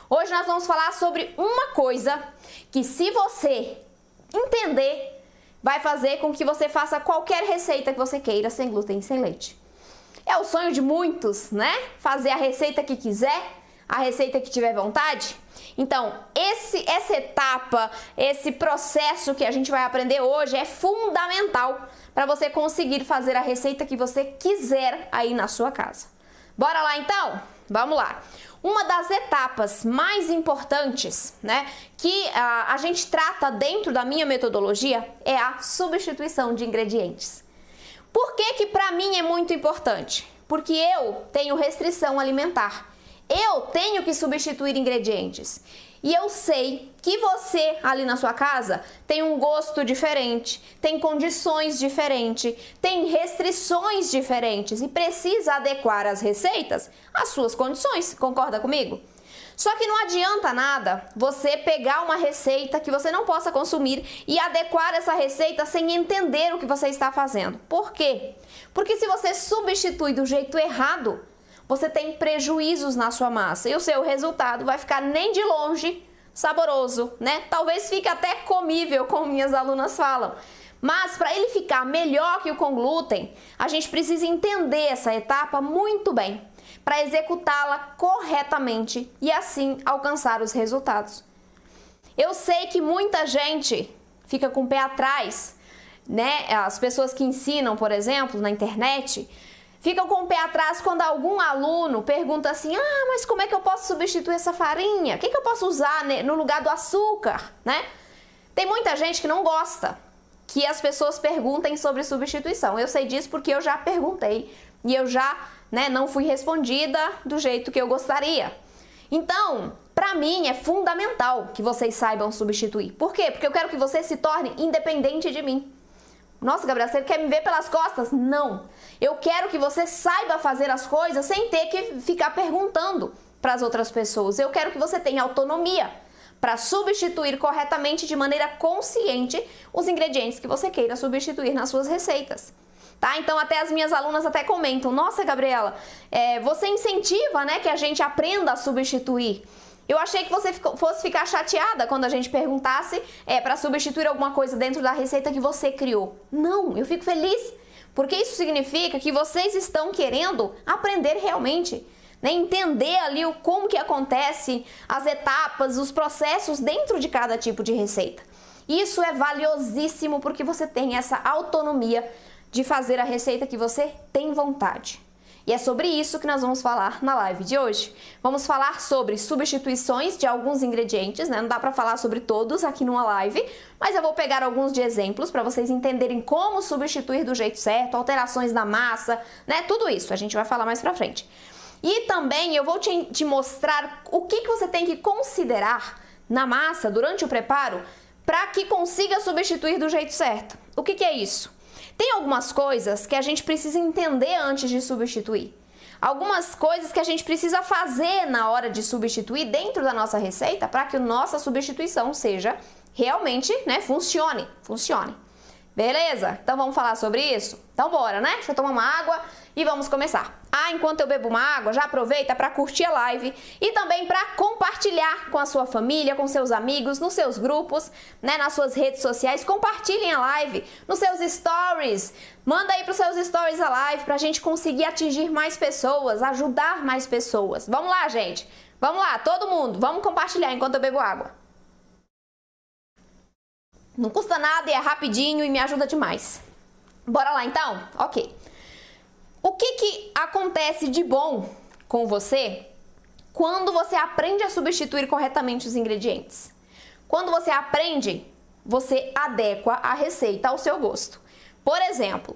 Hoje nós vamos falar sobre uma coisa que, se você entender, vai fazer com que você faça qualquer receita que você queira sem glúten e sem leite. É o sonho de muitos, né? Fazer a receita que quiser, a receita que tiver vontade. Então, essa etapa, esse processo que a gente vai aprender hoje é fundamental para você conseguir fazer a receita que você quiser aí na sua casa. Bora lá então? Vamos lá. Uma das etapas mais importantes, né, que a gente trata dentro da minha metodologia é a substituição de ingredientes. Por que para mim é muito importante? Porque eu tenho restrição alimentar. Eu tenho que substituir ingredientes. E eu sei que você ali na sua casa tem um gosto diferente, tem condições diferentes, tem restrições diferentes e precisa adequar as receitas às suas condições. Concorda comigo? Só que não adianta nada você pegar uma receita que você não possa consumir e adequar essa receita sem entender o que você está fazendo. Por quê? Porque se você substitui do jeito errado, você tem prejuízos na sua massa e o seu resultado vai ficar nem de longe saboroso, né? Talvez fique até comível, como minhas alunas falam. Mas para ele ficar melhor que o com glúten, a gente precisa entender essa etapa muito bem para executá-la corretamente e assim alcançar os resultados. Eu sei que muita gente fica com o pé atrás, né? As pessoas que ensinam, por exemplo, na internet, ficam com o pé atrás quando algum aluno pergunta assim: ah, mas como é que eu posso substituir essa farinha? O que eu posso usar no lugar do açúcar, né? Tem muita gente que não gosta que as pessoas perguntem sobre substituição. Eu sei disso porque eu já perguntei e eu já, né, não fui respondida do jeito que eu gostaria. Então, para mim é fundamental que vocês saibam substituir. Por quê? Porque eu quero que você se torne independente de mim. Nossa, Gabriela, você quer me ver pelas costas? Não. Eu quero que você saiba fazer as coisas sem ter que ficar perguntando para as outras pessoas. Eu quero que você tenha autonomia para substituir corretamente, de maneira consciente, os ingredientes que você queira substituir nas suas receitas. Tá? Então, até as minhas alunas até comentam: nossa, Gabriela, você incentiva, né, que a gente aprenda a substituir. Eu achei que você fosse ficar chateada quando a gente perguntasse para substituir alguma coisa dentro da receita que você criou. Não, eu fico feliz, porque isso significa que vocês estão querendo aprender realmente, né? Entender ali como que acontece, as etapas, os processos dentro de cada tipo de receita. Isso é valiosíssimo porque você tem essa autonomia de fazer a receita que você tem vontade. E é sobre isso que nós vamos falar na live de hoje. Vamos falar sobre substituições de alguns ingredientes, né? Não dá para falar sobre todos aqui numa live, mas eu vou pegar alguns de exemplos para vocês entenderem como substituir do jeito certo, alterações na massa, né? Tudo isso a gente vai falar mais pra frente. E também eu vou te mostrar o que você tem que considerar na massa durante o preparo para que consiga substituir do jeito certo. O que é isso? Tem algumas coisas que a gente precisa entender antes de substituir. Algumas coisas que a gente precisa fazer na hora de substituir dentro da nossa receita para que a nossa substituição seja realmente, né, funcione. Beleza? Então vamos falar sobre isso? Então bora, né? Deixa eu tomar uma água e vamos começar. Enquanto eu bebo uma água, já aproveita para curtir a live e também para compartilhar com a sua família, com seus amigos, nos seus grupos, né, nas suas redes sociais. Compartilhem a live nos seus stories. Manda aí para os seus stories a live para a gente conseguir atingir mais pessoas, ajudar mais pessoas. Vamos lá, gente. Vamos lá, todo mundo. Vamos compartilhar enquanto eu bebo água. Não custa nada e é rapidinho e me ajuda demais. Bora lá então? Ok. O que acontece de bom com você quando você aprende a substituir corretamente os ingredientes? Quando você aprende, você adequa a receita ao seu gosto. Por exemplo,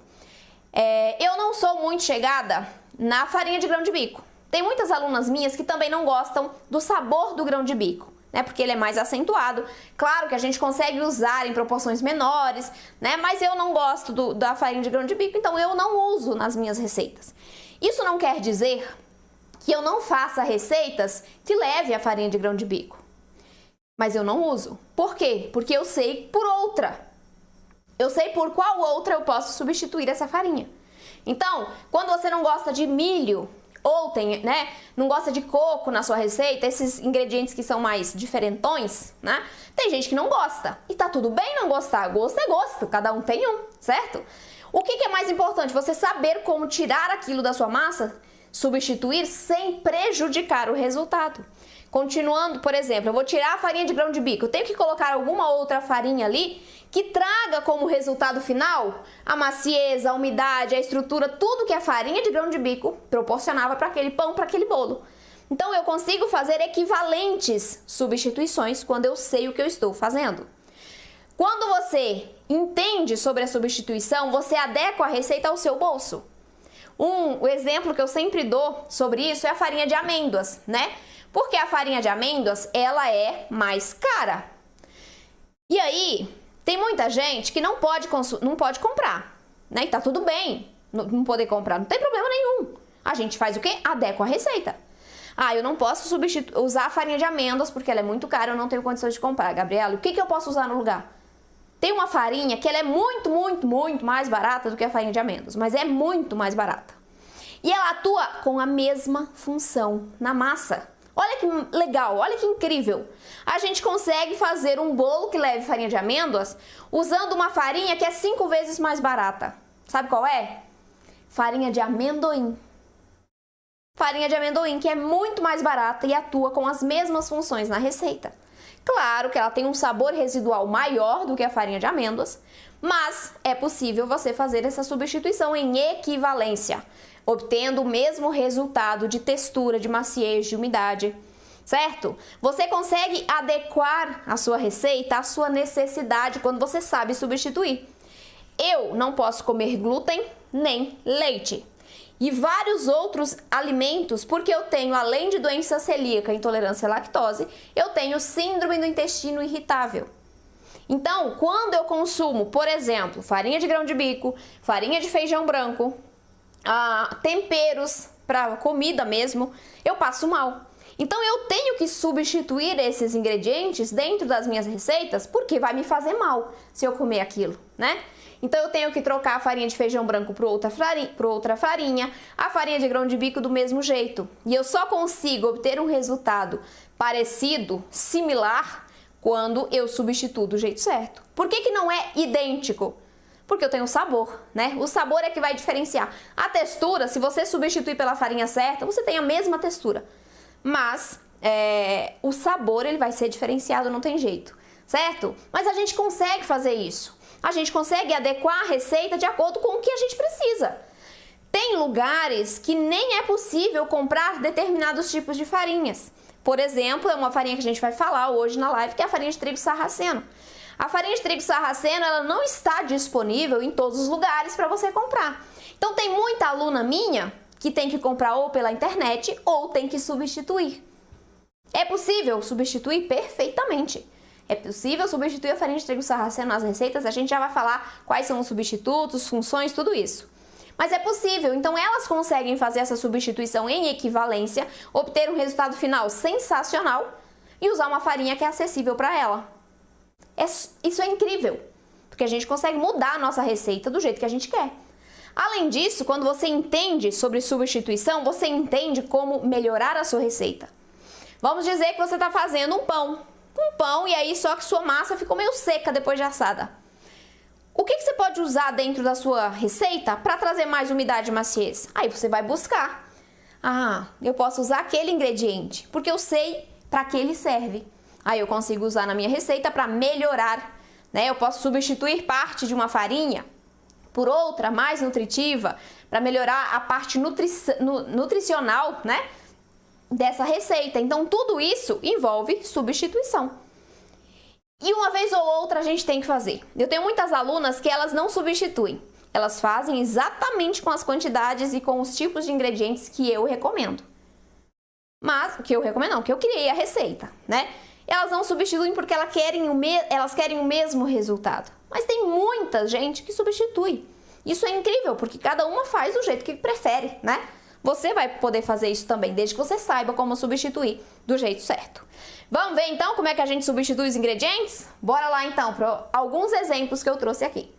eu não sou muito chegada na farinha de grão de bico. Tem muitas alunas minhas que também não gostam do sabor do grão de bico, né? Porque ele é mais acentuado. Claro que a gente consegue usar em proporções menores, né? Mas eu não gosto da farinha de grão de bico, então eu não uso nas minhas receitas. Isso não quer dizer que eu não faça receitas que leve a farinha de grão de bico. Mas eu não uso. Por quê? Porque eu sei por outra. Eu sei por qual outra eu posso substituir essa farinha. Então, quando você não gosta de milho ou tem, né, não gosta de coco na sua receita, esses ingredientes que são mais diferentões, né? Tem gente que não gosta. E tá tudo bem não gostar. Gosto é gosto, cada um tem um, certo? O que é mais importante? Você saber como tirar aquilo da sua massa, substituir sem prejudicar o resultado. Continuando, por exemplo, eu vou tirar a farinha de grão de bico, eu tenho que colocar alguma outra farinha ali que traga como resultado final a maciez, a umidade, a estrutura, tudo que a farinha de grão de bico proporcionava para aquele pão, para aquele bolo. Então eu consigo fazer equivalentes substituições quando eu sei o que eu estou fazendo. Quando você entende sobre a substituição, você adequa a receita ao seu bolso. O exemplo que eu sempre dou sobre isso é a farinha de amêndoas, né? Porque a farinha de amêndoas, ela é mais cara. E aí, tem muita gente que não pode comprar, né? E tá tudo bem não poder comprar, não tem problema nenhum. A gente faz o quê? Adequa a receita. Ah, eu não posso usar a farinha de amêndoas porque ela é muito cara, eu não tenho condições de comprar. Gabriela, o que eu posso usar no lugar? Tem uma farinha que ela é muito, muito, muito mais barata do que a farinha de amêndoas, mas é muito mais barata. E ela atua com a mesma função na massa. Olha que legal, olha que incrível. A gente consegue fazer um bolo que leve farinha de amêndoas usando uma farinha que é 5 vezes mais barata. Sabe qual é? Farinha de amendoim. Farinha de amendoim, que é muito mais barata e atua com as mesmas funções na receita. Claro que ela tem um sabor residual maior do que a farinha de amêndoas, mas é possível você fazer essa substituição em equivalência, obtendo o mesmo resultado de textura, de maciez, de umidade, certo? Você consegue adequar a sua receita à sua necessidade quando você sabe substituir. Eu não posso comer glúten nem leite e vários outros alimentos, porque eu tenho, além de doença celíaca e intolerância à lactose, eu tenho síndrome do intestino irritável. Então, quando eu consumo, por exemplo, farinha de grão de bico, farinha de feijão branco, temperos para comida mesmo, eu passo mal. Então eu tenho que substituir esses ingredientes dentro das minhas receitas porque vai me fazer mal se eu comer aquilo, né? Então eu tenho que trocar a farinha de feijão branco por outra farinha, a farinha de grão de bico do mesmo jeito. E eu só consigo obter um resultado parecido, similar, quando eu substituo do jeito certo. Por que não é idêntico? Porque eu tenho sabor, né? O sabor é que vai diferenciar. A textura, se você substituir pela farinha certa, você tem a mesma textura. Mas o sabor ele vai ser diferenciado, não tem jeito, certo? Mas a gente consegue fazer isso. A gente consegue adequar a receita de acordo com o que a gente precisa. Tem lugares que nem é possível comprar determinados tipos de farinhas. Por exemplo, é uma farinha que a gente vai falar hoje na live, que é a farinha de trigo sarraceno. A farinha de trigo sarraceno, ela não está disponível em todos os lugares para você comprar. Então tem muita aluna minha que tem que comprar ou pela internet ou tem que substituir. É possível substituir perfeitamente. É possível substituir a farinha de trigo sarraceno nas receitas, a gente já vai falar quais são os substitutos, funções, tudo isso. Mas é possível, então elas conseguem fazer essa substituição em equivalência, obter um resultado final sensacional e usar uma farinha que é acessível para ela. Isso é incrível, porque a gente consegue mudar a nossa receita do jeito que a gente quer. Além disso, quando você entende sobre substituição, você entende como melhorar a sua receita. Vamos dizer que você está fazendo um pão e aí só que sua massa ficou meio seca depois de assada. O que você pode usar dentro da sua receita para trazer mais umidade e maciez? Aí você vai buscar. Eu posso usar aquele ingrediente, porque eu sei para que ele serve. Aí eu consigo usar na minha receita para melhorar, né? Eu posso substituir parte de uma farinha por outra mais nutritiva para melhorar a parte nutricional, né, dessa receita. Então tudo isso envolve substituição. E uma vez ou outra a gente tem que fazer. Eu tenho muitas alunas que elas não substituem. Elas fazem exatamente com as quantidades e com os tipos de ingredientes que eu recomendo. Mas, que eu criei a receita, né? Elas não substituem porque elas querem o mesmo resultado. Mas tem muita gente que substitui. Isso é incrível, porque cada uma faz do jeito que prefere, né? Você vai poder fazer isso também, desde que você saiba como substituir do jeito certo. Vamos ver então como é que a gente substitui os ingredientes? Bora lá então para alguns exemplos que eu trouxe aqui.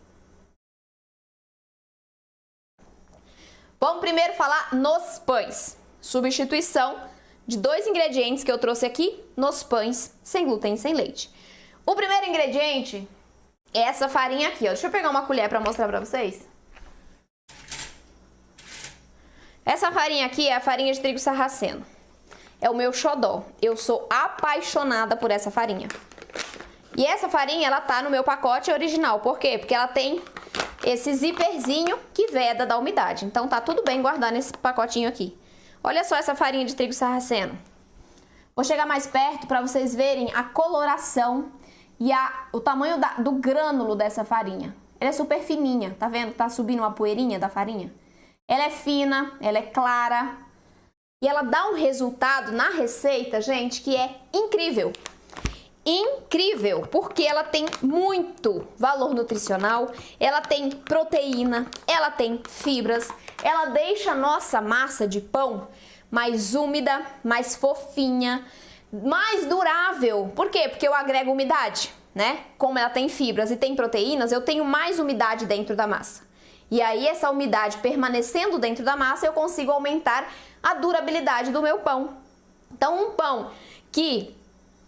Vamos primeiro falar nos pães. substituição de 2 ingredientes que eu trouxe aqui nos pães sem glúten e sem leite. O primeiro ingrediente é essa farinha aqui, ó. Deixa eu pegar uma colher para mostrar para vocês. Essa farinha aqui é a farinha de trigo sarraceno. É o meu xodó. Eu sou apaixonada por essa farinha. E essa farinha, ela tá no meu pacote original. Por quê? Porque ela tem esse zíperzinho que veda da umidade. Então tá tudo bem guardar nesse pacotinho aqui. Olha só essa farinha de trigo sarraceno. Vou chegar mais perto para vocês verem a coloração e o tamanho do grânulo dessa farinha. Ela é super fininha, tá vendo? Tá subindo uma poeirinha da farinha. Ela é fina, ela é clara e ela dá um resultado na receita, gente, que é incrível. Incrível, porque ela tem muito valor nutricional, ela tem proteína, ela tem fibras, ela deixa a nossa massa de pão mais úmida, mais fofinha, mais durável. Por quê? Porque eu agrego umidade, né? Como ela tem fibras e tem proteínas, eu tenho mais umidade dentro da massa. E aí, essa umidade permanecendo dentro da massa, eu consigo aumentar a durabilidade do meu pão. Então, um pão que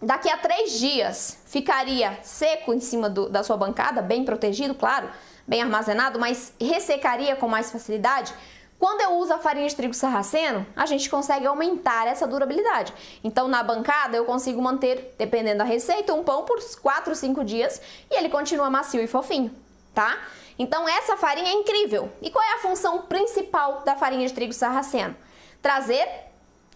daqui a 3 dias ficaria seco em cima da sua bancada, bem protegido, claro, bem armazenado, mas ressecaria com mais facilidade. Quando eu uso a farinha de trigo sarraceno, a gente consegue aumentar essa durabilidade. Então, na bancada, eu consigo manter, dependendo da receita, um pão por 4, 5 dias e ele continua macio e fofinho, tá? Então, essa farinha é incrível. E qual é a função principal da farinha de trigo sarraceno? Trazer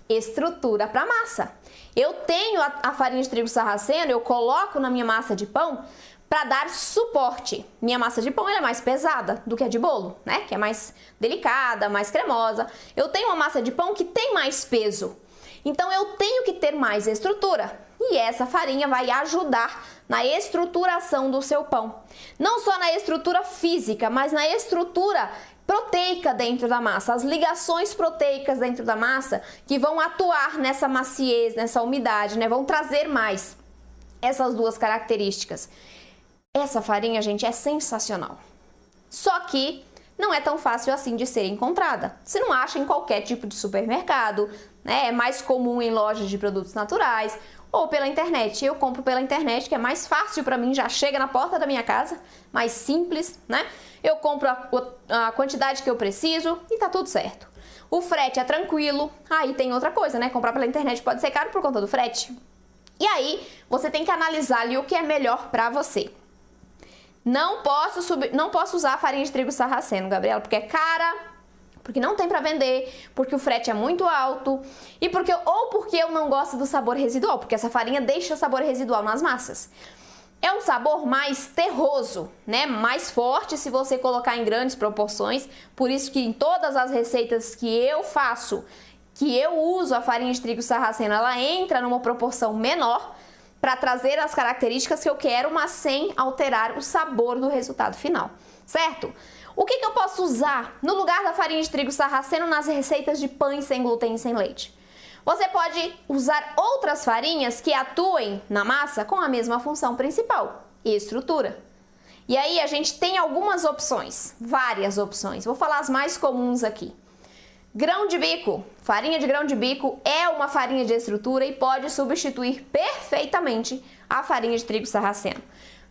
estrutura para a massa. Eu tenho a farinha de trigo sarraceno, eu coloco na minha massa de pão para dar suporte. Minha massa de pão ela é mais pesada do que a de bolo, né? Que é mais delicada, mais cremosa. Eu tenho uma massa de pão que tem mais peso. Então eu tenho que ter mais estrutura. E essa farinha vai ajudar na estruturação do seu pão. Não só na estrutura física, mas na estrutura proteica dentro da massa, as ligações proteicas dentro da massa que vão atuar nessa maciez, nessa umidade, né? Vão trazer mais essas duas características. Essa farinha, gente, é sensacional. Só que não é tão fácil assim de ser encontrada. Você não acha em qualquer tipo de supermercado, né? É mais comum em lojas de produtos naturais ou pela internet. Eu compro pela internet, que é mais fácil para mim, já chega na porta da minha casa, mais simples, né? Eu compro a quantidade que eu preciso e tá tudo certo. O frete é tranquilo. Aí tem outra coisa, né? Comprar pela internet pode ser caro por conta do frete. E aí, você tem que analisar ali o que é melhor para você. Não posso usar a farinha de trigo sarraceno, Gabriela, porque é cara, porque não tem para vender, porque o frete é muito alto e porque eu não gosto do sabor residual, porque essa farinha deixa sabor residual nas massas. É um sabor mais terroso, né? Mais forte se você colocar em grandes proporções. Por isso que em todas as receitas que eu faço, que eu uso a farinha de trigo sarraceno, ela entra numa proporção menor para trazer as características que eu quero, mas sem alterar o sabor do resultado final, certo? O que eu posso usar no lugar da farinha de trigo sarraceno nas receitas de pães sem glúten e sem leite? Você pode usar outras farinhas que atuem na massa com a mesma função principal, estrutura. E aí a gente tem algumas opções, várias opções. Vou falar as mais comuns aqui. Grão de bico. Farinha de grão de bico é uma farinha de estrutura e pode substituir perfeitamente a farinha de trigo sarraceno.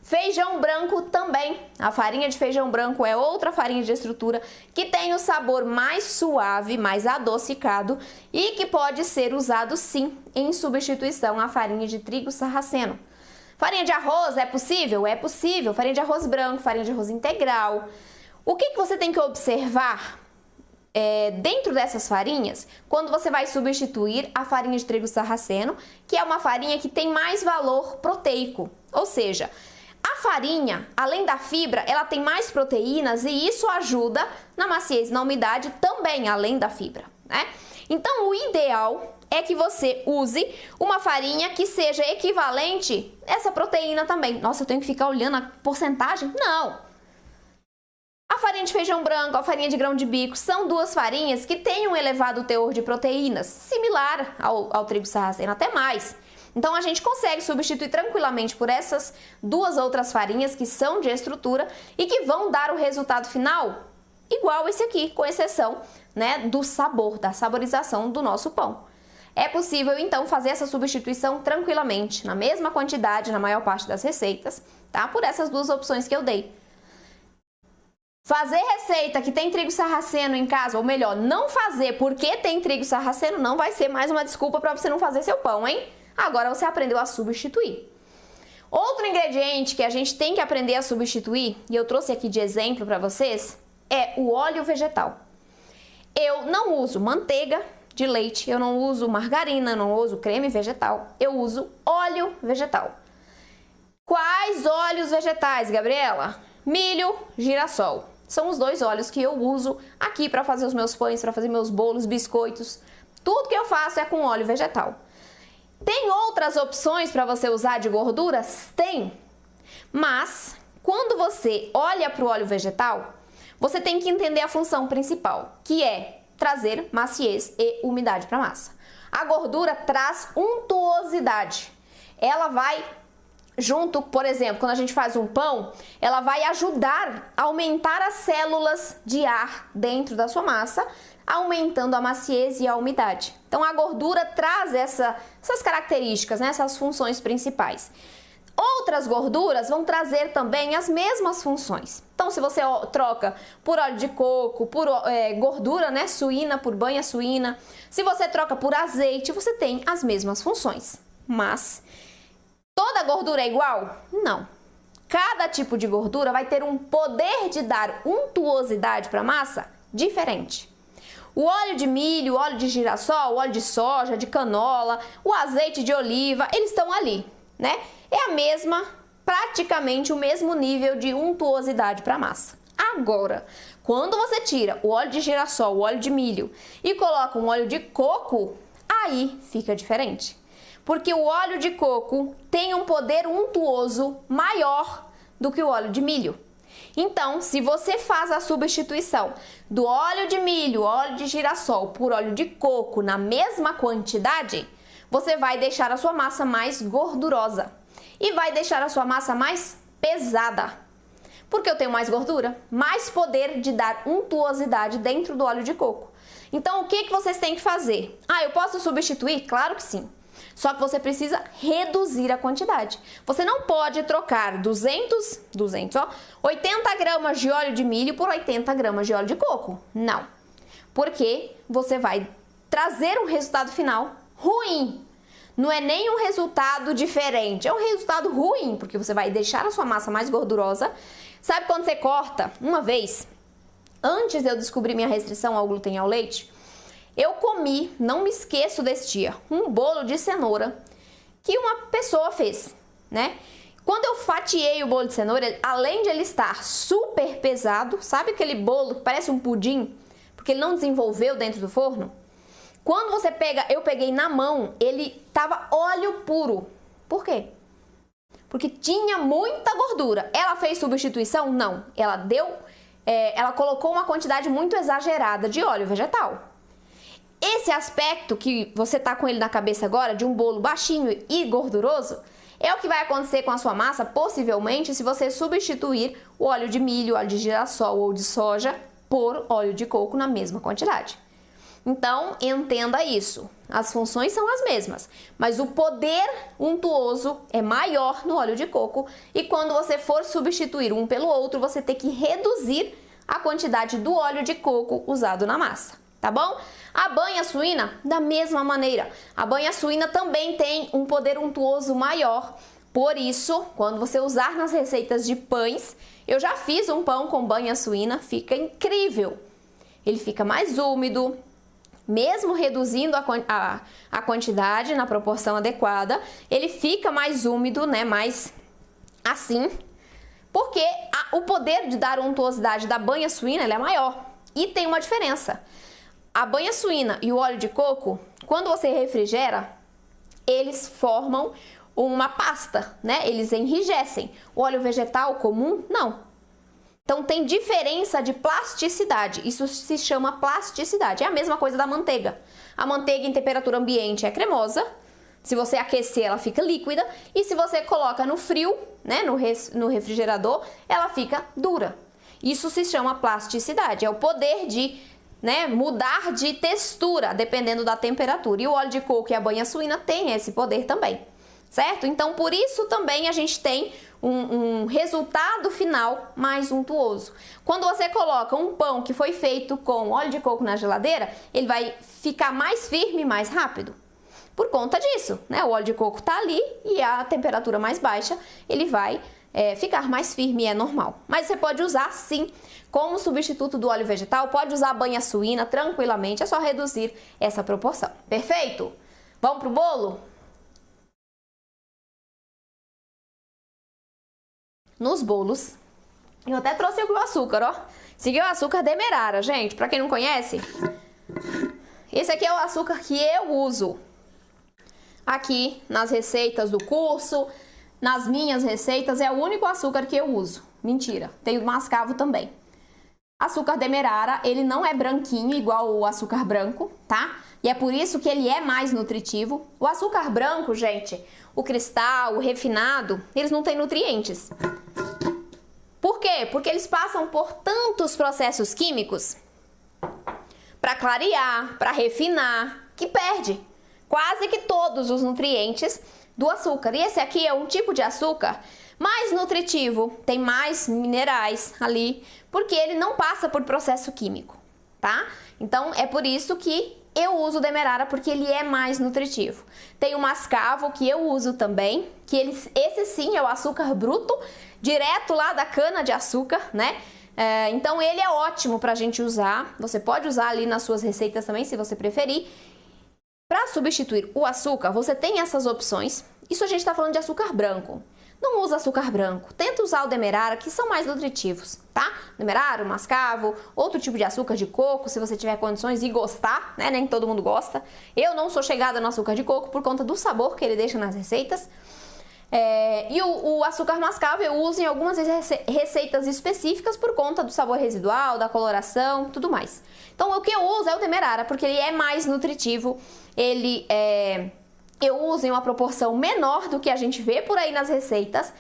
Feijão branco também. A farinha de feijão branco é outra farinha de estrutura que tem o sabor mais suave, mais adocicado e que pode ser usado sim em substituição à farinha de trigo sarraceno. Farinha de arroz é possível? É possível. Farinha de arroz branco, farinha de arroz integral. O que você tem que observar dentro dessas farinhas, quando você vai substituir a farinha de trigo sarraceno, que é uma farinha que tem mais valor proteico, ou seja, a farinha, além da fibra, ela tem mais proteínas e isso ajuda na maciez e na umidade também, além da fibra, né? Então, o ideal é que você use uma farinha que seja equivalente a essa proteína também. Nossa, eu tenho que ficar olhando a porcentagem? Não! A farinha de feijão branco, a farinha de grão de bico são duas farinhas que têm um elevado teor de proteínas, similar ao trigo sarraceno, até mais. Então a gente consegue substituir tranquilamente por essas duas outras farinhas que são de estrutura e que vão dar o resultado final igual esse aqui, com exceção, né, do sabor, da saborização do nosso pão. É possível, então, fazer essa substituição tranquilamente, na mesma quantidade, na maior parte das receitas, tá? Por essas duas opções que eu dei. Fazer receita que tem trigo sarraceno em casa, ou melhor, não fazer porque tem trigo sarraceno, não vai ser mais uma desculpa para você não fazer seu pão, hein? Agora você aprendeu a substituir. Outro ingrediente que a gente tem que aprender a substituir, e eu trouxe aqui de exemplo para vocês, é o óleo vegetal. Eu não uso manteiga de leite, eu não uso margarina, não uso creme vegetal, eu uso óleo vegetal. Quais óleos vegetais, Gabriela? Milho, girassol. São os dois óleos que eu uso aqui para fazer os meus pães, para fazer meus bolos, biscoitos. Tudo que eu faço é com óleo vegetal. Tem outras opções para você usar de gorduras? Tem. Mas, quando você olha para o óleo vegetal, você tem que entender a função principal, que é trazer maciez e umidade para a massa. A gordura traz untuosidade. Ela vai junto, por exemplo, quando a gente faz um pão, ela vai ajudar a aumentar as células de ar dentro da sua massa, aumentando a maciez e a umidade. Então a gordura traz essas características, né, essas funções principais. Outras gorduras vão trazer também as mesmas funções. Então, se você troca por óleo de coco, por gordura, né, suína, por banha suína, se você troca por azeite, você tem as mesmas funções. Mas toda gordura é igual? Não. Cada tipo de gordura vai ter um poder de dar untuosidade para a massa diferente. O óleo de milho, o óleo de girassol, o óleo de soja, de canola, o azeite de oliva, eles estão ali, né? É praticamente o mesmo nível de untuosidade para a massa. Agora, quando você tira o óleo de girassol, o óleo de milho e coloca um óleo de coco, aí fica diferente. Porque o óleo de coco tem um poder untuoso maior do que o óleo de milho. Então, se você faz a substituição do óleo de milho, óleo de girassol por óleo de coco na mesma quantidade, você vai deixar a sua massa mais gordurosa e vai deixar a sua massa mais pesada. Porque eu tenho mais gordura, mais poder de dar untuosidade dentro do óleo de coco. Então, o que vocês têm que fazer? Eu posso substituir? Claro que sim. Só que você precisa reduzir a quantidade. Você não pode trocar 80 gramas de óleo de milho por 80 gramas de óleo de coco. Não. Porque você vai trazer um resultado final ruim. Não é nem um resultado diferente, é um resultado ruim, porque você vai deixar a sua massa mais gordurosa. Sabe quando você corta? Uma vez, antes de eu descobrir minha restrição ao glúten e ao leite, eu comi, não me esqueço desse dia, um bolo de cenoura que uma pessoa fez, né? Quando eu fatiei o bolo de cenoura, além de ele estar super pesado, sabe aquele bolo que parece um pudim, porque ele não desenvolveu dentro do forno? Quando você pega, eu peguei na mão, ele tava óleo puro. Por quê? Porque tinha muita gordura. Ela fez substituição? Não. Ela colocou uma quantidade muito exagerada de óleo vegetal. Esse aspecto que você tá com ele na cabeça agora, de um bolo baixinho e gorduroso, é o que vai acontecer com a sua massa, possivelmente, se você substituir o óleo de milho, óleo de girassol ou de soja por óleo de coco na mesma quantidade. Então, entenda isso. As funções são as mesmas, mas o poder untuoso é maior no óleo de coco e quando você for substituir um pelo outro, você tem que reduzir a quantidade do óleo de coco usado na massa, tá bom? A banha suína, da mesma maneira. A banha suína também tem um poder untuoso maior, por isso, quando você usar nas receitas de pães, eu já fiz um pão com banha suína, fica incrível. Ele fica mais úmido, mesmo reduzindo a quantidade na proporção adequada, ele fica mais úmido, né, mais assim, porque o poder de dar untuosidade da banha suína ele é maior. E tem uma diferença. A banha suína e o óleo de coco, quando você refrigera, eles formam uma pasta, né? Eles enrijecem. O óleo vegetal comum, não. Então, tem diferença de plasticidade, isso se chama plasticidade, é a mesma coisa da manteiga. A manteiga em temperatura ambiente é cremosa, se você aquecer ela fica líquida, e se você coloca no frio, né, no refrigerador, ela fica dura. Isso se chama plasticidade, é o poder de, né, mudar de textura dependendo da temperatura. E o óleo de coco e a banha suína têm esse poder também, certo? Então, por isso também a gente tem um resultado final mais untuoso. Quando você coloca um pão que foi feito com óleo de coco na geladeira, ele vai ficar mais firme mais rápido. Por conta disso, né? O óleo de coco tá ali e a temperatura mais baixa, ele vai ficar mais firme, é normal. Mas você pode usar sim como substituto do óleo vegetal, pode usar a banha suína tranquilamente, é só reduzir essa proporção. Perfeito? Vamos pro bolo? Nos bolos, eu até trouxe aqui o açúcar, ó. Esse aqui é o açúcar demerara, gente. Pra quem não conhece, esse aqui é o açúcar que eu uso aqui nas receitas do curso, nas minhas receitas, é o único açúcar que eu uso. Mentira, tem o mascavo também. Açúcar demerara, ele não é branquinho igual o açúcar branco, tá? E é por isso que ele é mais nutritivo. O açúcar branco, gente, o cristal, o refinado, eles não têm nutrientes. Por quê? Porque eles passam por tantos processos químicos para clarear, para refinar, que perde quase que todos os nutrientes do açúcar. E esse aqui é um tipo de açúcar mais nutritivo, tem mais minerais ali, porque ele não passa por processo químico, tá? Então é por isso que eu uso o demerara, porque ele é mais nutritivo. Tem o mascavo, que eu uso também, que esse sim é o açúcar bruto, direto lá da cana de açúcar, né? Então ele é ótimo pra gente usar, você pode usar ali nas suas receitas também, se você preferir. Para substituir o açúcar, você tem essas opções. Isso a gente está falando de açúcar branco. Não usa açúcar branco. Tenta usar o demerara, que são mais nutritivos, tá? Demerara, o mascavo, outro tipo de açúcar de coco, se você tiver condições e gostar, né? Nem todo mundo gosta. Eu não sou chegada no açúcar de coco por conta do sabor que ele deixa nas receitas. E o açúcar mascavo eu uso em algumas receitas específicas por conta do sabor residual, da coloração, tudo mais. Então o que eu uso é o demerara, porque ele é mais nutritivo, eu uso em uma proporção menor do que a gente vê por aí nas receitas.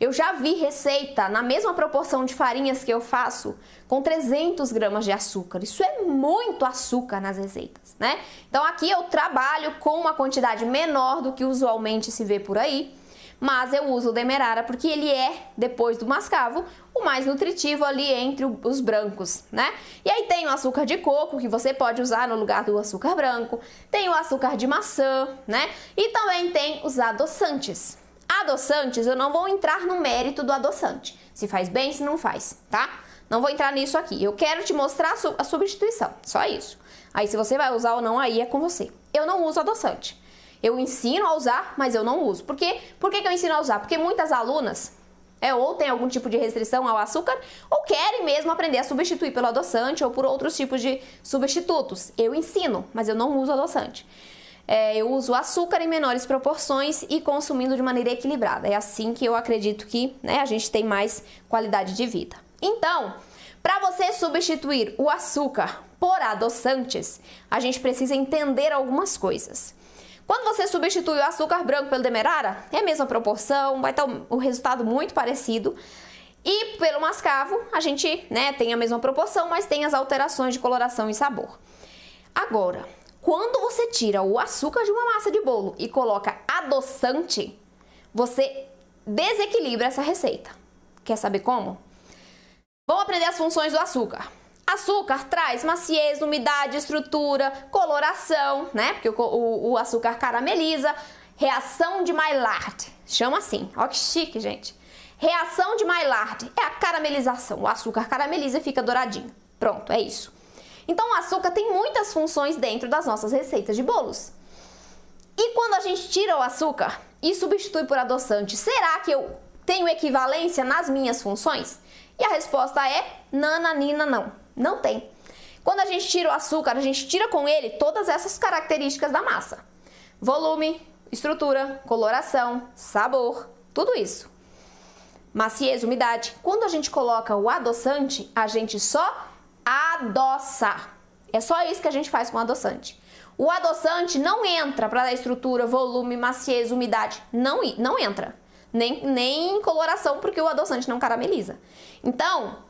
Eu já vi receita na mesma proporção de farinhas que eu faço com 300 gramas de açúcar. Isso é muito açúcar nas receitas, né? Então aqui eu trabalho com uma quantidade menor do que usualmente se vê por aí. Mas eu uso o demerara porque ele é, depois do mascavo, o mais nutritivo ali entre os brancos, né? E aí tem o açúcar de coco, que você pode usar no lugar do açúcar branco. Tem o açúcar de maçã, né? E também tem os adoçantes. Adoçantes, eu não vou entrar no mérito do adoçante. Se faz bem, se não faz, tá? Não vou entrar nisso aqui. Eu quero te mostrar a substituição, só isso. Aí se você vai usar ou não, aí é com você. Eu não uso adoçante. Eu ensino a usar, mas eu não uso. Por quê? Por que eu ensino a usar? Porque muitas alunas ou têm algum tipo de restrição ao açúcar ou querem mesmo aprender a substituir pelo adoçante ou por outros tipos de substitutos. Eu ensino, mas eu não uso adoçante. Eu uso açúcar em menores proporções e consumindo de maneira equilibrada. É assim que eu acredito que, né, a gente tem mais qualidade de vida. Então, para você substituir o açúcar por adoçantes, a gente precisa entender algumas coisas. Quando você substitui o açúcar branco pelo demerara, é a mesma proporção, vai ter o resultado muito parecido. E pelo mascavo, a gente, né, tem a mesma proporção, mas tem as alterações de coloração e sabor. Agora, quando você tira o açúcar de uma massa de bolo e coloca adoçante, você desequilibra essa receita. Quer saber como? Vamos aprender as funções do açúcar. Açúcar traz maciez, umidade, estrutura, coloração, né? Porque o açúcar carameliza. Reação de Maillard, chama assim. Ó que chique, gente. Reação de Maillard é a caramelização. O açúcar carameliza e fica douradinho. Pronto, é isso. Então o açúcar tem muitas funções dentro das nossas receitas de bolos. E quando a gente tira o açúcar e substitui por adoçante, será que eu tenho equivalência nas minhas funções? E a resposta é nananina, não. Não tem. Quando a gente tira o açúcar, a gente tira com ele todas essas características da massa. Volume, estrutura, coloração, sabor, tudo isso. Maciez, umidade. Quando a gente coloca o adoçante, a gente só adoça. É só isso que a gente faz com o adoçante. O adoçante não entra para dar estrutura, volume, maciez, umidade. Não entra. Nem coloração, porque o adoçante não carameliza. Então,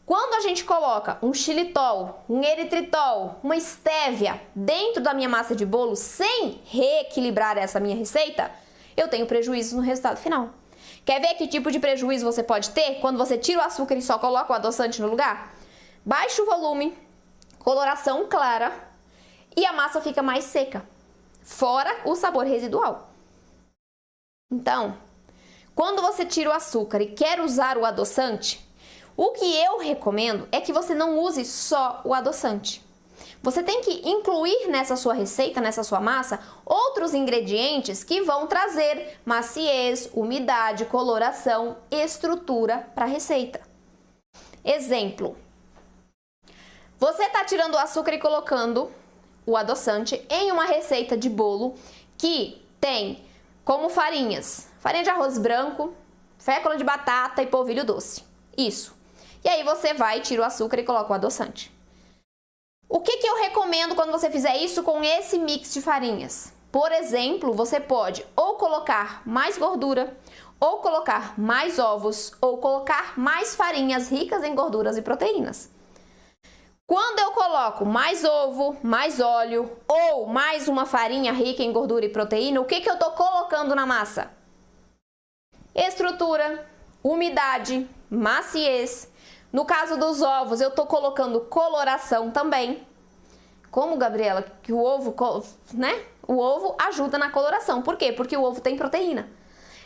Quando a gente coloca um xilitol, um eritritol, uma estévia dentro da minha massa de bolo sem reequilibrar essa minha receita, eu tenho prejuízo no resultado final. Quer ver que tipo de prejuízo você pode ter quando você tira o açúcar e só coloca o adoçante no lugar? Baixo volume, coloração clara e a massa fica mais seca, fora o sabor residual. Então, quando você tira o açúcar e quer usar o adoçante, o que eu recomendo é que você não use só o adoçante. Você tem que incluir nessa sua receita, nessa sua massa, outros ingredientes que vão trazer maciez, umidade, coloração, estrutura para a receita. Exemplo: você está tirando o açúcar e colocando o adoçante em uma receita de bolo que tem como farinhas, farinha de arroz branco, fécula de batata e polvilho doce. Isso. E aí você vai, tira o açúcar e coloca o adoçante. O que eu recomendo quando você fizer isso com esse mix de farinhas? Por exemplo, você pode ou colocar mais gordura, ou colocar mais ovos, ou colocar mais farinhas ricas em gorduras e proteínas. Quando eu coloco mais ovo, mais óleo ou mais uma farinha rica em gordura e proteína, o que eu estou colocando na massa? Estrutura, umidade, maciez. No caso dos ovos, eu estou colocando coloração também. Como, Gabriela? Que o ovo, né? O ovo ajuda na coloração. Por quê? Porque o ovo tem proteína.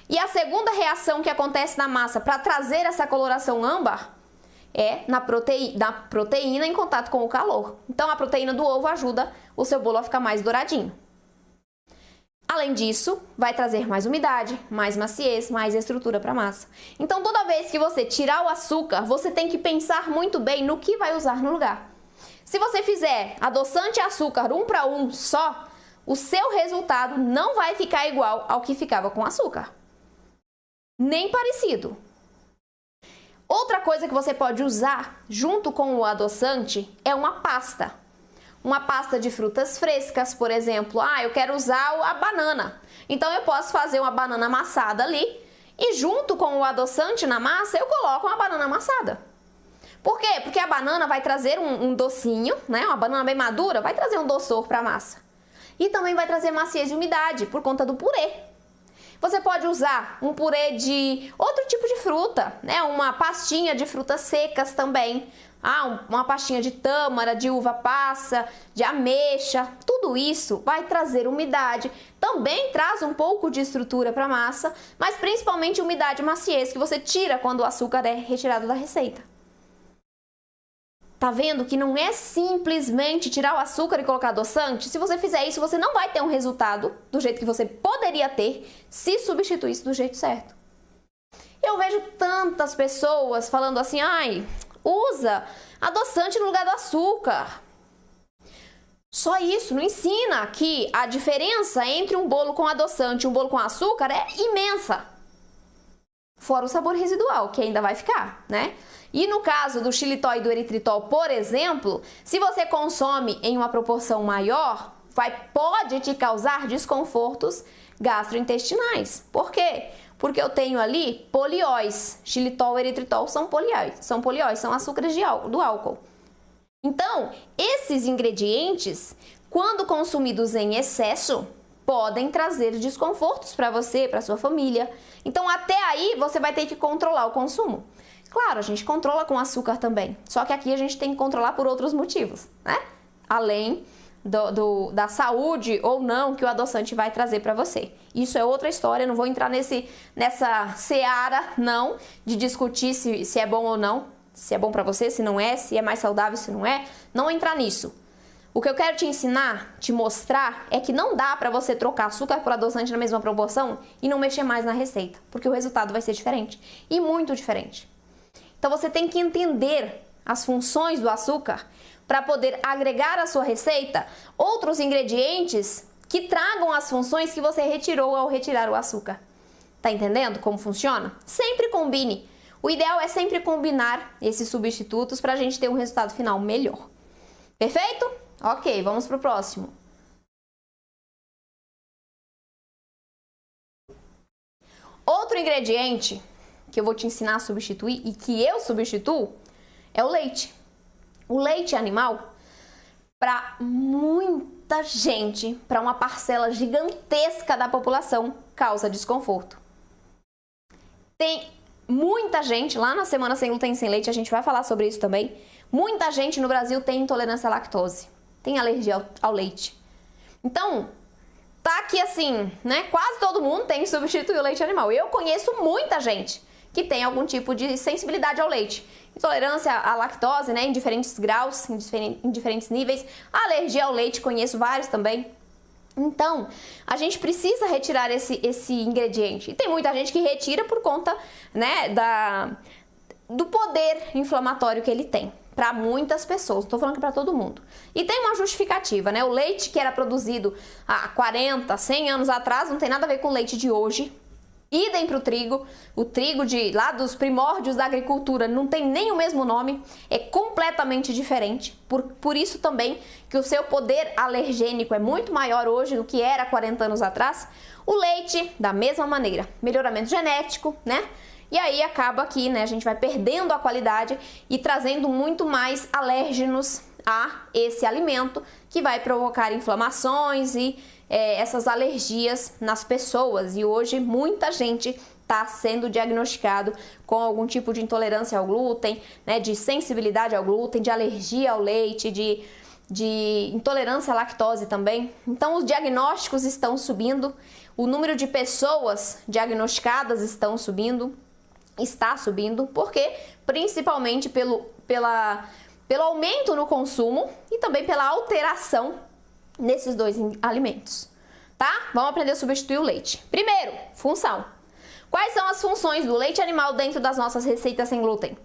E a segunda reação que acontece na massa para trazer essa coloração âmbar é na proteína em contato com o calor. Então, a proteína do ovo ajuda o seu bolo a ficar mais douradinho. Além disso, vai trazer mais umidade, mais maciez, mais estrutura para a massa. Então, toda vez que você tirar o açúcar, você tem que pensar muito bem no que vai usar no lugar. Se você fizer adoçante e açúcar 1 para 1 só, o seu resultado não vai ficar igual ao que ficava com açúcar. Nem parecido. Outra coisa que você pode usar junto com o adoçante é uma pasta. Uma pasta de frutas frescas, por exemplo. Eu quero usar a banana. Então, eu posso fazer uma banana amassada ali e junto com o adoçante na massa, eu coloco uma banana amassada. Por quê? Porque a banana vai trazer um docinho, né? Uma banana bem madura vai trazer um doçor para a massa. E também vai trazer maciez e umidade por conta do purê. Você pode usar um purê de outro tipo de fruta, né? Uma pastinha de frutas secas também. Uma pastinha de tâmara, de uva passa, de ameixa. Tudo isso vai trazer umidade. Também traz um pouco de estrutura para a massa, mas principalmente umidade e maciez que você tira quando o açúcar é retirado da receita. Tá vendo que não é simplesmente tirar o açúcar e colocar adoçante? Se você fizer isso, você não vai ter um resultado do jeito que você poderia ter se substituísse do jeito certo. Eu vejo tantas pessoas falando assim, usa adoçante no lugar do açúcar. Só isso, não ensina que a diferença entre um bolo com adoçante e um bolo com açúcar é imensa. Fora o sabor residual, que ainda vai ficar, né? E no caso do xilitol e do eritritol, por exemplo, se você consome em uma proporção maior, pode te causar desconfortos gastrointestinais. Por quê? Porque eu tenho ali polióis. Xilitol e eritritol são polióis, são açúcares do álcool. Então, esses ingredientes, quando consumidos em excesso, podem trazer desconfortos para você, para sua família. Então, até aí, você vai ter que controlar o consumo. Claro, a gente controla com açúcar também, só que aqui a gente tem que controlar por outros motivos, né? Além da saúde ou não que o adoçante vai trazer para você. Isso é outra história, não vou entrar nessa seara, não, de discutir se é bom ou não, se é bom para você, se não é, se é mais saudável, se não é, não entrar nisso. O que eu quero te ensinar, te mostrar, é que não dá para você trocar açúcar por adoçante na mesma proporção e não mexer mais na receita, porque o resultado vai ser diferente, e muito diferente. Então você tem que entender as funções do açúcar para poder agregar à sua receita outros ingredientes que tragam as funções que você retirou ao retirar o açúcar. Tá entendendo como funciona? Sempre combine. O ideal é sempre combinar esses substitutos para a gente ter um resultado final melhor. Perfeito? Ok, vamos para o próximo. Outro ingrediente que eu vou te ensinar a substituir e que eu substituo É o leite. O leite animal, para muita gente, para uma parcela gigantesca da população, causa desconforto. Tem muita gente, lá na Semana Sem Glúten Sem Leite, a gente vai falar sobre isso também, muita gente no Brasil tem intolerância à lactose, tem alergia ao leite. Então, tá aqui assim, né? Quase todo mundo tem que substituir o leite animal. Eu conheço muita gente que tem algum tipo de sensibilidade ao leite. Intolerância à lactose, né? Em diferentes graus, em diferentes níveis. Alergia ao leite, conheço vários também. Então, a gente precisa retirar esse ingrediente. E tem muita gente que retira por conta, né, do poder inflamatório que ele tem. Para muitas pessoas, não tô falando que para todo mundo. E tem uma justificativa, né? O leite que era produzido há 40, 100 anos atrás não tem nada a ver com o leite de hoje. Idem para o trigo lá dos primórdios da agricultura não tem nem o mesmo nome, é completamente diferente. Por isso também que o seu poder alergênico é muito maior hoje do que era 40 anos atrás. O leite, da mesma maneira, melhoramento genético, né? E aí acaba que, né, a gente vai perdendo a qualidade e trazendo muito mais alérgenos a esse alimento, que vai provocar inflamações e essas alergias nas pessoas. E hoje muita gente está sendo diagnosticado com algum tipo de intolerância ao glúten, né, de sensibilidade ao glúten, de alergia ao leite, de intolerância à lactose também. Então os diagnósticos estão subindo, o número de pessoas diagnosticadas está subindo, porque principalmente pelo aumento no consumo e também pela alteração nesses dois alimentos, tá? Vamos aprender a substituir o leite. Primeiro, função. Quais são as funções do leite animal dentro das nossas receitas sem glúten?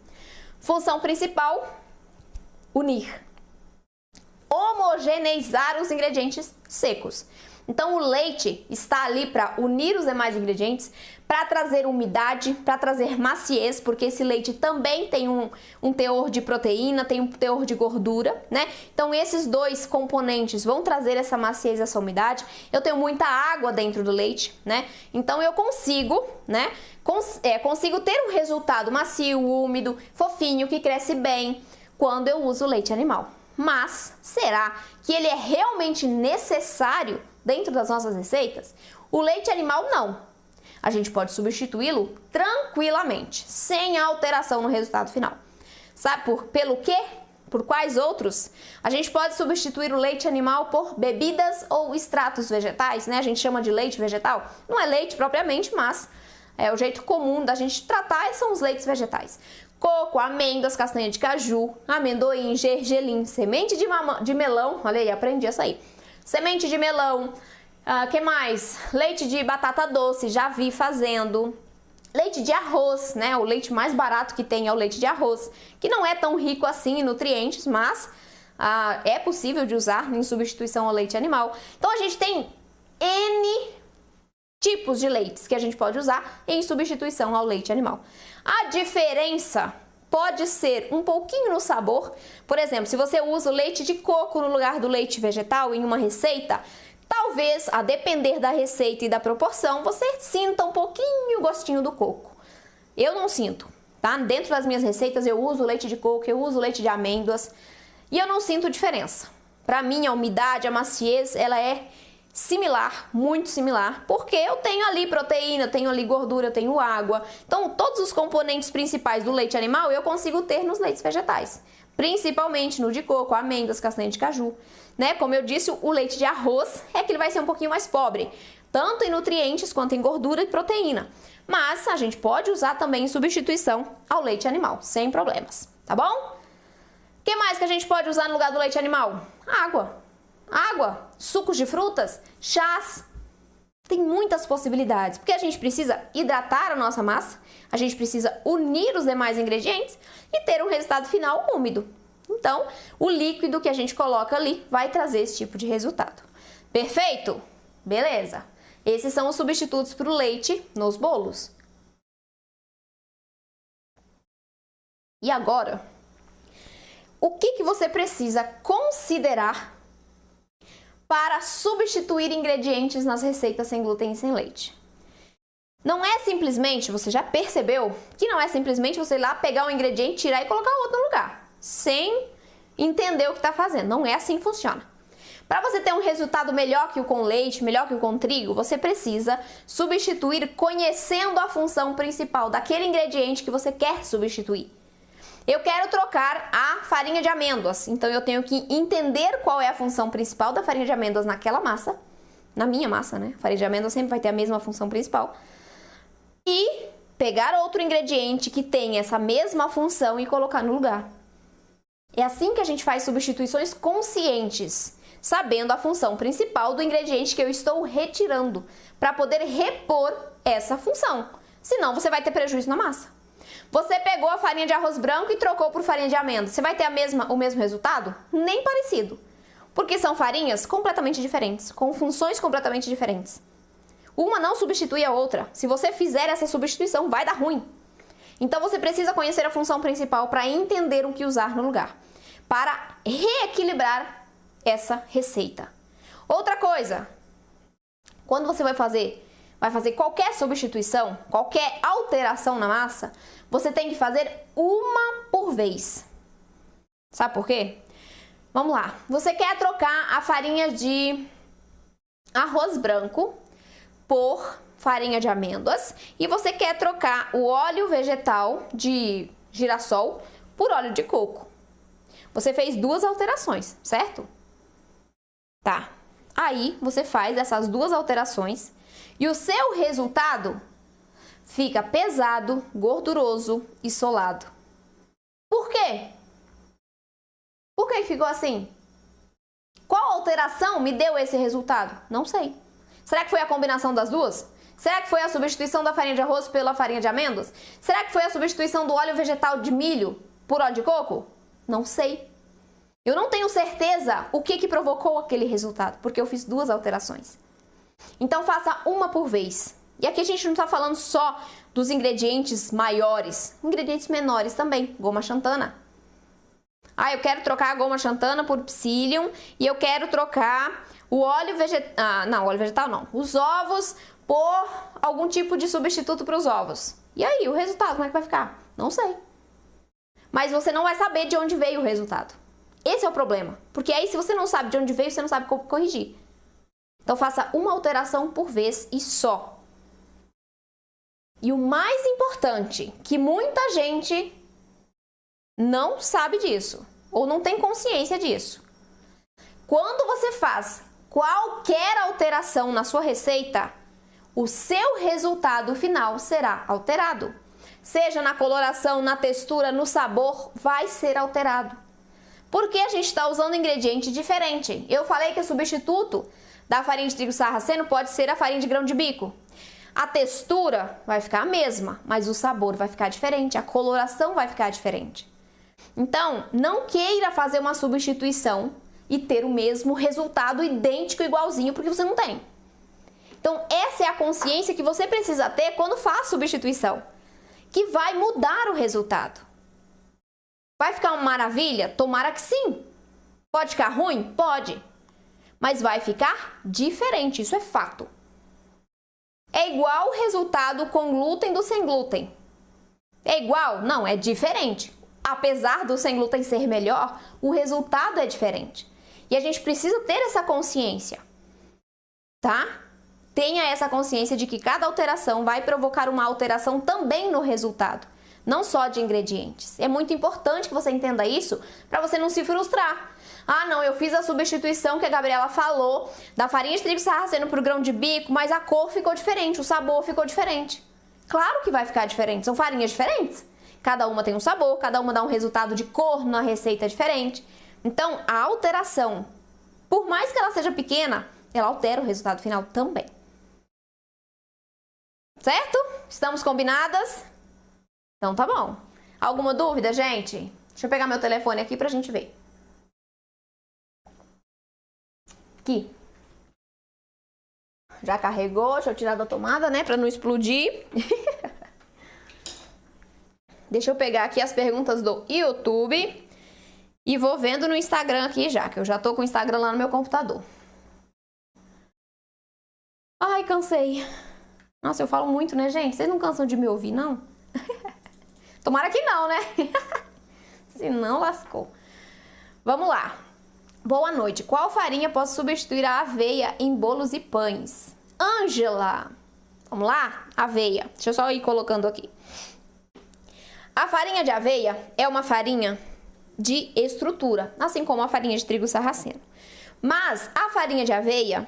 Função principal, unir. Homogeneizar os ingredientes secos. Então o leite está ali para unir os demais ingredientes, para trazer umidade, para trazer maciez, porque esse leite também tem um teor de proteína, tem um teor de gordura, né? Então esses dois componentes vão trazer essa maciez, essa umidade. Eu tenho muita água dentro do leite, né? Então eu consigo, né? Consigo ter um resultado macio, úmido, fofinho, que cresce bem quando eu uso leite animal. Mas será que ele é realmente necessário dentro das nossas receitas? O leite animal não. A gente pode substituí-lo tranquilamente, sem alteração no resultado final. Sabe pelo quê? Por quais outros? A gente pode substituir o leite animal por bebidas ou extratos vegetais, né? A gente chama de leite vegetal. Não é leite propriamente, mas o jeito comum da gente tratar são os leites vegetais. Coco, amêndoas, castanha de caju, amendoim, gergelim, semente de melão. Olha aí, aprendi essa aí. Semente de melão. Que mais? Leite de batata doce, já vi fazendo. Leite de arroz, né? O leite mais barato que tem é o leite de arroz, que não é tão rico assim em nutrientes, mas é possível de usar em substituição ao leite animal. Então a gente tem N tipos de leites que a gente pode usar em substituição ao leite animal. A diferença pode ser um pouquinho no sabor. Por exemplo, se você usa o leite de coco no lugar do leite vegetal em uma receita, talvez, a depender da receita e da proporção, você sinta um pouquinho o gostinho do coco. Eu não sinto, tá? Dentro das minhas receitas eu uso leite de coco, eu uso leite de amêndoas e eu não sinto diferença. Para mim, a umidade, a maciez, ela é similar, muito similar, porque eu tenho ali proteína, eu tenho ali gordura, eu tenho água. Então, todos os componentes principais do leite animal eu consigo ter nos leites vegetais, principalmente no de coco, amêndoas, castanha de caju, né? Como eu disse, o leite de arroz é que ele vai ser um pouquinho mais pobre, tanto em nutrientes quanto em gordura e proteína. Mas a gente pode usar também em substituição ao leite animal, sem problemas, tá bom? O que mais que a gente pode usar no lugar do leite animal? Água, sucos de frutas, chás. Tem muitas possibilidades, porque a gente precisa hidratar a nossa massa, a gente precisa unir os demais ingredientes e ter um resultado final úmido. Então, o líquido que a gente coloca ali vai trazer esse tipo de resultado. Perfeito? Beleza. Esses são os substitutos para o leite nos bolos. E agora, o que você precisa considerar para substituir ingredientes nas receitas sem glúten e sem leite? Não é simplesmente, você já percebeu, que não é simplesmente você ir lá pegar um ingrediente, tirar e colocar outro no lugar. sem entender o que está fazendo. Não é assim que funciona. Para você ter um resultado melhor que o com leite, melhor que o com trigo, você precisa substituir conhecendo a função principal daquele ingrediente que você quer substituir. Eu quero trocar a farinha de amêndoas, então eu tenho que entender qual é a função principal da farinha de amêndoas naquela massa, na minha massa, né? A farinha de amêndoas sempre vai ter a mesma função principal. E pegar outro ingrediente que tem essa mesma função e colocar no lugar. É assim que a gente faz substituições conscientes, sabendo a função principal do ingrediente que eu estou retirando, para poder repor essa função. Senão você vai ter prejuízo na massa. Você pegou a farinha de arroz branco e trocou por farinha de amêndoas. Você vai ter o mesmo resultado? Nem parecido. Porque são farinhas completamente diferentes, com funções completamente diferentes. Uma não substitui a outra. Se você fizer essa substituição, vai dar ruim. Então você precisa conhecer a função principal para entender o que usar no lugar, para reequilibrar essa receita. Outra coisa, quando você vai fazer qualquer substituição, qualquer alteração na massa, você tem que fazer uma por vez. Sabe por quê? Vamos lá. Você quer trocar a farinha de arroz branco por farinha de amêndoas e você quer trocar o óleo vegetal de girassol por óleo de coco. Você fez duas alterações, certo? Tá. Aí você faz essas duas alterações e o seu resultado fica pesado, gorduroso e solado. Por quê? Por que ficou assim? Qual alteração me deu esse resultado? Não sei. Será que foi a combinação das duas? Será que foi a substituição da farinha de arroz pela farinha de amêndoas? Será que foi a substituição do óleo vegetal de milho por óleo de coco? Não sei. Eu não tenho certeza o que provocou aquele resultado, porque eu fiz duas alterações. Então faça uma por vez. E aqui a gente não está falando só dos ingredientes maiores, ingredientes menores também, goma xantana. Eu quero trocar a goma xantana por psyllium e eu quero trocar o óleo vegetal, óleo vegetal não, os ovos por algum tipo de substituto para os ovos. E aí, o resultado, como é que vai ficar? Não sei. Mas você não vai saber de onde veio o resultado. Esse é o problema, porque aí se você não sabe de onde veio, você não sabe como corrigir. Então faça uma alteração por vez e só. E o mais importante, que muita gente não sabe disso, ou não tem consciência disso. Quando você faz qualquer alteração na sua receita, o seu resultado final será alterado. Seja na coloração, na textura, no sabor, vai ser alterado. Porque a gente está usando ingrediente diferente. Eu falei que o substituto da farinha de trigo sarraceno pode ser a farinha de grão de bico. A textura vai ficar a mesma, mas o sabor vai ficar diferente, a coloração vai ficar diferente. Então, não queira fazer uma substituição e ter o mesmo resultado idêntico, igualzinho, porque você não tem. Então, essa é a consciência que você precisa ter quando faz substituição, que vai mudar o resultado. Vai ficar uma maravilha? Tomara que sim. Pode ficar ruim? Pode. Mas vai ficar diferente, isso é fato. É igual o resultado com glúten do sem glúten. É igual? Não, é diferente. Apesar do sem glúten ser melhor, o resultado é diferente. E a gente precisa ter essa consciência, tá? Tenha essa consciência de que cada alteração vai provocar uma alteração também no resultado, não só de ingredientes. É muito importante que você entenda isso para você não se frustrar. Não, eu fiz a substituição que a Gabriela falou da farinha de trigo sarraceno por grão de bico, mas a cor ficou diferente, o sabor ficou diferente. Claro que vai ficar diferente, são farinhas diferentes. Cada uma tem um sabor, cada uma dá um resultado de cor na receita diferente. Então, a alteração, por mais que ela seja pequena, ela altera o resultado final também. Certo? Estamos combinadas? Então tá bom. Alguma dúvida, gente? Deixa eu pegar meu telefone aqui pra gente ver. Aqui. Já carregou, deixa eu tirar da tomada, né, pra não explodir. Deixa eu pegar aqui as perguntas do YouTube e vou vendo no Instagram aqui já, que eu já tô com o Instagram lá no meu computador. Ai, cansei. Nossa, eu falo muito, né, gente? Vocês não cansam de me ouvir, não? Tomara que não, né? Se não, lascou. Vamos lá. Boa noite. Qual farinha posso substituir a aveia em bolos e pães? Ângela. Vamos lá? Aveia. Deixa eu só ir colocando aqui. A farinha de aveia é uma farinha de estrutura, assim como a farinha de trigo sarraceno. Mas a farinha de aveia,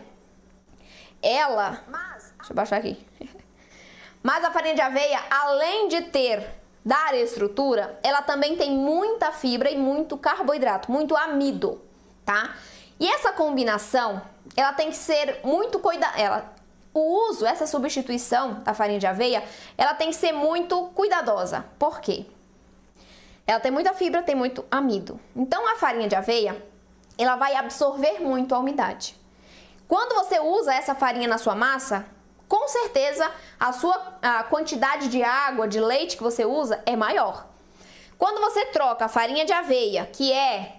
ela... Deixa eu baixar aqui. Mas a farinha de aveia, além de dar estrutura, ela também tem muita fibra e muito carboidrato, muito amido, tá? E essa combinação, ela tem que ser muito cuidada. O uso, essa substituição da farinha de aveia, ela tem que ser muito cuidadosa. Por quê? Ela tem muita fibra, tem muito amido. Então, a farinha de aveia, ela vai absorver muito a umidade. Quando você usa essa farinha na sua massa, com certeza a quantidade de água, de leite que você usa é maior. Quando você troca a farinha de aveia, que é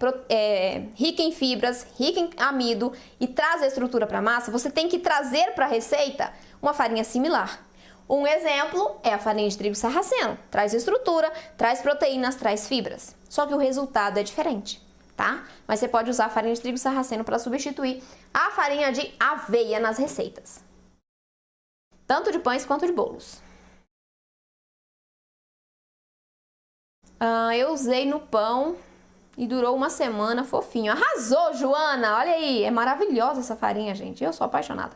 rica em fibras, rica em amido e traz a estrutura para a massa, você tem que trazer para a receita uma farinha similar. Um exemplo é a farinha de trigo sarraceno. Traz estrutura, traz proteínas, traz fibras. Só que o resultado é diferente, tá? Mas você pode usar a farinha de trigo sarraceno para substituir a farinha de aveia nas receitas. Tanto de pães quanto de bolos. Eu usei no pão e durou uma semana, fofinho. Arrasou, Joana! Olha aí, é maravilhosa essa farinha, gente. Eu sou apaixonada.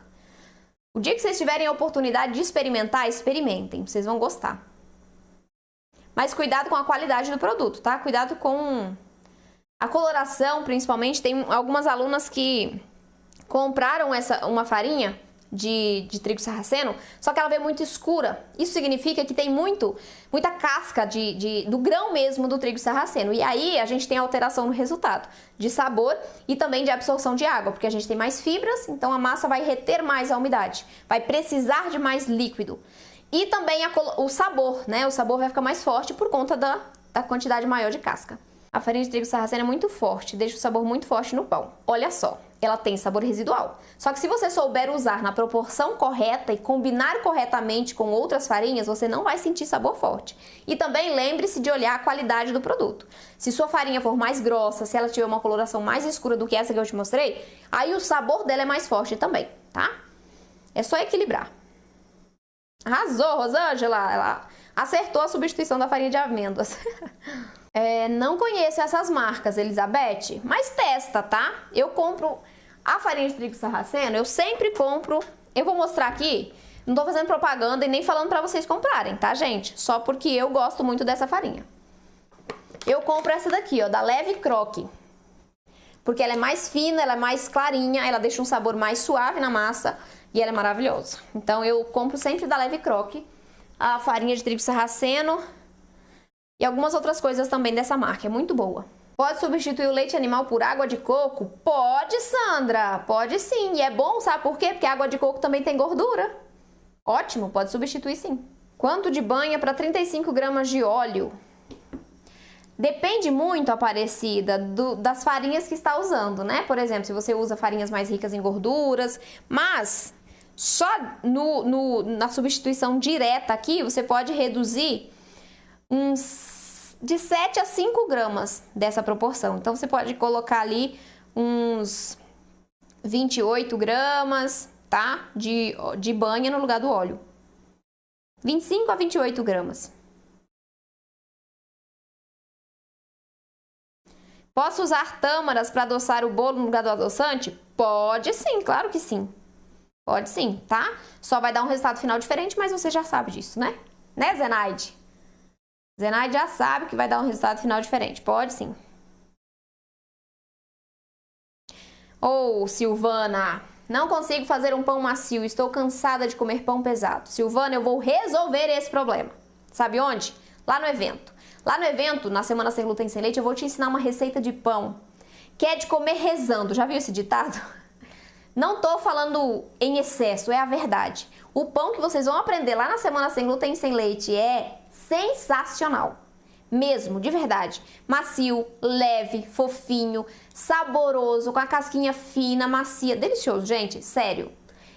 O dia que vocês tiverem a oportunidade de experimentar, experimentem. Vocês vão gostar. Mas cuidado com a qualidade do produto, tá? Cuidado com a coloração, principalmente. Tem algumas alunas que compraram uma farinha de trigo sarraceno, só que ela veio muito escura. Isso significa que tem muita casca do grão mesmo do trigo sarraceno. E aí a gente tem alteração no resultado de sabor e também de absorção de água, porque a gente tem mais fibras, então a massa vai reter mais a umidade, vai precisar de mais líquido. E também o sabor, né? O sabor vai ficar mais forte por conta da quantidade maior de casca. A farinha de trigo sarraceno é muito forte, deixa o sabor muito forte no pão. Olha só, ela tem sabor residual. Só que se você souber usar na proporção correta e combinar corretamente com outras farinhas, você não vai sentir sabor forte. E também lembre-se de olhar a qualidade do produto. Se sua farinha for mais grossa, se ela tiver uma coloração mais escura do que essa que eu te mostrei, aí o sabor dela é mais forte também, tá? É só equilibrar. Arrasou, Rosângela! Ela acertou a substituição da farinha de amêndoas. Não conheço essas marcas, Elizabeth, mas testa, tá? Eu compro a farinha de trigo sarraceno, eu sempre compro. Eu vou mostrar aqui, não tô fazendo propaganda e nem falando pra vocês comprarem, tá, gente? Só porque eu gosto muito dessa farinha. Eu compro essa daqui, ó, da Leve Croque. Porque ela é mais fina, ela é mais clarinha, ela deixa um sabor mais suave na massa e ela é maravilhosa. Então eu compro sempre da Leve Croque a farinha de trigo sarraceno e algumas outras coisas também dessa marca, é muito boa. Pode substituir o leite animal por água de coco? Pode, Sandra, pode sim. E é bom, sabe por quê? Porque a água de coco também tem gordura. Ótimo, pode substituir sim. Quanto de banha para 35 gramas de óleo? Depende muito, Aparecida, das farinhas que está usando, né? Por exemplo, se você usa farinhas mais ricas em gorduras, mas só na substituição direta aqui, você pode reduzir de 7 a 5 gramas dessa proporção. Então, você pode colocar ali uns 28 gramas, tá? De banha no lugar do óleo. 25 a 28 gramas. Posso usar tâmaras para adoçar o bolo no lugar do adoçante? Pode sim, claro que sim. Pode sim, tá? Só vai dar um resultado final diferente, mas você já sabe disso, né? Né, Zenaide? Zenaide já sabe que vai dar um resultado final diferente. Pode sim. Ô, Silvana, não consigo fazer um pão macio. Estou cansada de comer pão pesado. Silvana, eu vou resolver esse problema. Sabe onde? Lá no evento. Lá no evento, na Semana Sem Glúten Sem Leite, eu vou te ensinar uma receita de pão que é de comer rezando. Já viu esse ditado? Não tô falando em excesso, é a verdade. O pão que vocês vão aprender lá na Semana Sem Glúten Sem Leite é sensacional. Mesmo, de verdade. Macio, leve, fofinho, saboroso, com a casquinha fina, macia. Delicioso, gente. Sério.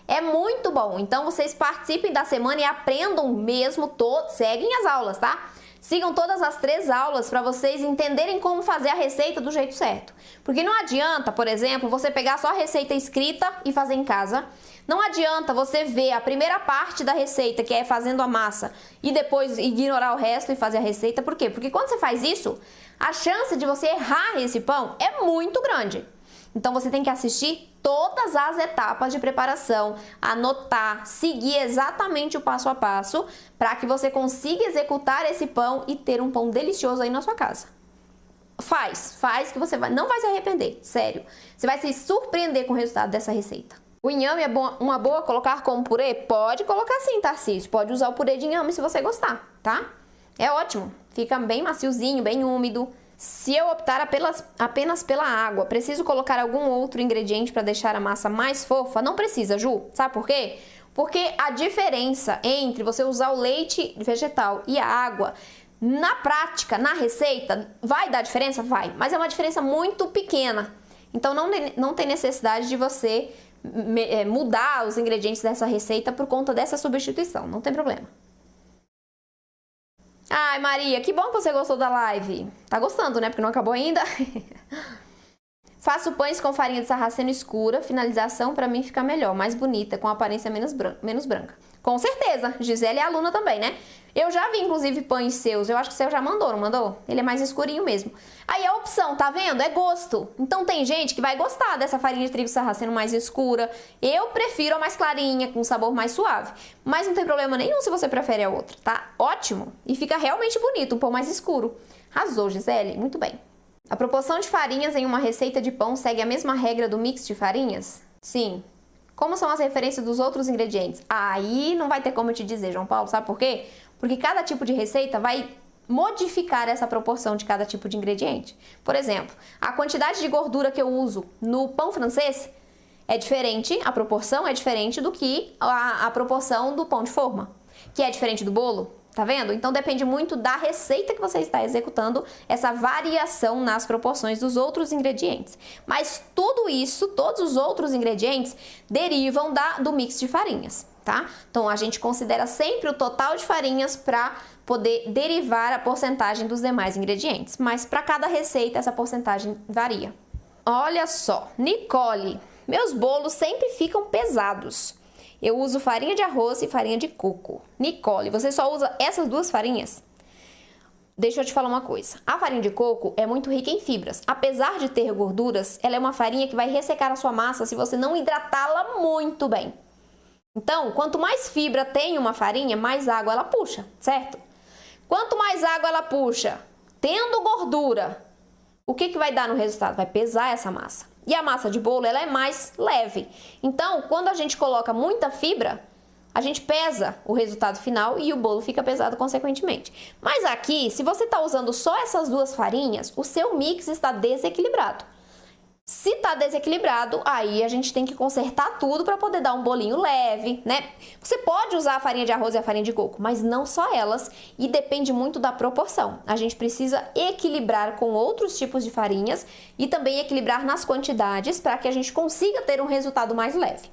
É muito bom. Então vocês participem da semana e aprendam mesmo todos, seguem as aulas, tá? Sigam todas as 3 aulas para vocês entenderem como fazer a receita do jeito certo. Porque não adianta, por exemplo, você pegar só a receita escrita e fazer em casa. Não adianta você ver a primeira parte da receita, que é fazendo a massa, e depois ignorar o resto e fazer a receita. Por quê? Porque quando você faz isso, a chance de você errar esse pão é muito grande. Então você tem que assistir todas as etapas de preparação, anotar, seguir exatamente o passo a passo para que você consiga executar esse pão e ter um pão delicioso aí na sua casa. Faz que você não vai se arrepender, sério. Você vai se surpreender com o resultado dessa receita. O inhame é uma boa colocar como purê? Pode colocar sim, Tarcísio. Pode usar o purê de inhame se você gostar, tá? É ótimo. Fica bem maciozinho, bem úmido. Se eu optar apenas pela água, preciso colocar algum outro ingrediente para deixar a massa mais fofa? Não precisa, Ju. Sabe por quê? Porque a diferença entre você usar o leite vegetal e a água, na prática, na receita, vai dar diferença? Vai. Mas é uma diferença muito pequena. Então não tem necessidade de você mudar os ingredientes dessa receita por conta dessa substituição. Não tem problema. Ai, Maria, que bom que você gostou da live. Tá gostando, né? Porque não acabou ainda. Faço pães com farinha de sarraceno escura. Finalização pra mim fica melhor, mais bonita, com aparência menos branca. Com certeza. Gisele é aluna também, né? Eu já vi, inclusive, pães seus. Eu acho que o seu já mandou, não mandou? Ele é mais escurinho mesmo. Aí a opção, tá vendo? É gosto. Então tem gente que vai gostar dessa farinha de trigo sarraceno mais escura. Eu prefiro a mais clarinha, com um sabor mais suave. Mas não tem problema nenhum se você prefere a outra, tá? Ótimo. E fica realmente bonito, um pão mais escuro. Arrasou, Gisele. Muito bem. A proporção de farinhas em uma receita de pão segue a mesma regra do mix de farinhas? Sim. Como são as referências dos outros ingredientes? Aí não vai ter como eu te dizer, João Paulo. Sabe por quê? Porque cada tipo de receita vai modificar essa proporção de cada tipo de ingrediente. Por exemplo, a quantidade de gordura que eu uso no pão francês é diferente, a proporção é diferente do que a proporção do pão de forma, que é diferente do bolo. Tá vendo? Então depende muito da receita que você está executando, essa variação nas proporções dos outros ingredientes. Mas tudo isso, todos os outros ingredientes, derivam do mix de farinhas, tá? Então a gente considera sempre o total de farinhas para poder derivar a porcentagem dos demais ingredientes. Mas para cada receita essa porcentagem varia. Olha só, Nicole, meus bolos sempre ficam pesados. Eu uso farinha de arroz e farinha de coco. Nicole, você só usa essas 2 farinhas? Deixa eu te falar uma coisa. A farinha de coco é muito rica em fibras. Apesar de ter gorduras, ela é uma farinha que vai ressecar a sua massa se você não hidratá-la muito bem. Então, quanto mais fibra tem uma farinha, mais água ela puxa, certo? Quanto mais água ela puxa, tendo gordura, o que vai dar no resultado? Vai pesar essa massa. E a massa de bolo, ela é mais leve. Então, quando a gente coloca muita fibra, a gente pesa o resultado final e o bolo fica pesado consequentemente. Mas aqui, se você está usando só essas 2 farinhas, o seu mix está desequilibrado. Se está desequilibrado, aí a gente tem que consertar tudo para poder dar um bolinho leve, né? Você pode usar a farinha de arroz e a farinha de coco, mas não só elas, e depende muito da proporção. A gente precisa equilibrar com outros tipos de farinhas e também equilibrar nas quantidades para que a gente consiga ter um resultado mais leve.